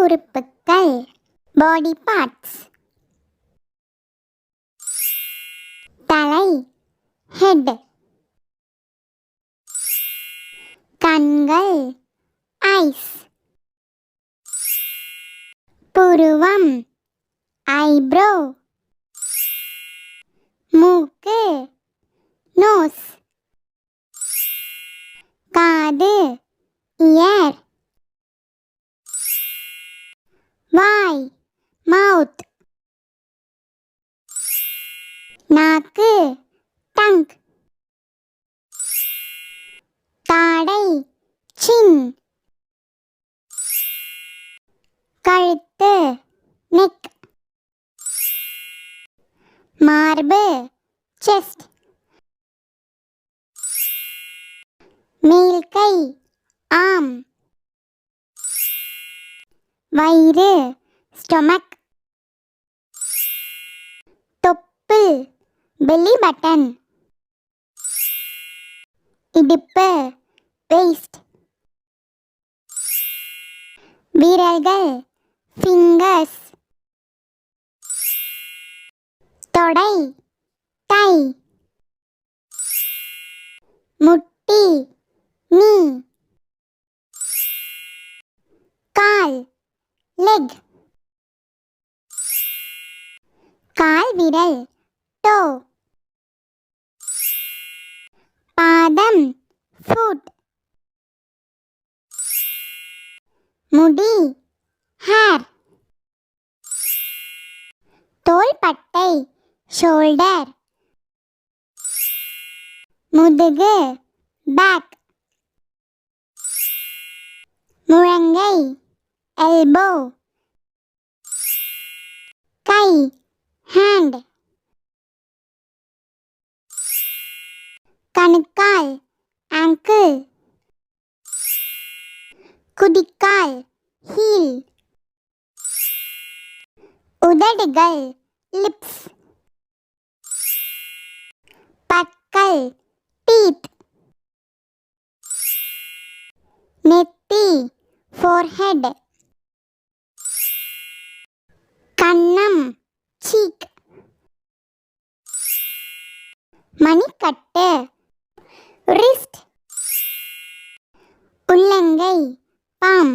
உறுப்புக்கள் body parts. தலை head. கண்கள் ஐஸ். புருவம் ஐப்ரோ. மூக்கு நோஸ். காது இயர். வாய் மவுத். நாக்கு டங். தாடை சின். கழுத்து நெக். மார்பு செஸ்ட். மேல்கை ஆர்ம். வயிறு ஸ்டொமக். தொப்பு பெல்லி பட்டன். இடுப்பு வேஸ்ட். விரல்கள் ஃபிங்கர்ஸ். தொடை டை. முட்டி நீ. கால் லெக். கால் விரல் டோ. பாதம் ஃபுட். முடி ஹேர். தோள்பட்டை ஷோல்டர். முதுகு பேக். முழங்கை எல்போ. கை ஹேண்ட். கணுக்கால் ஆங்கிள். குதிக்கால் ஹீல். உதடுகள் லிப்ஸ். பற்கள் டீத். நெத்தி ஃபோர்ஹெட். கன்னம் சீக். மணிக்கட்டு ரிஸ்ட். உள்ளங்கை பாம்.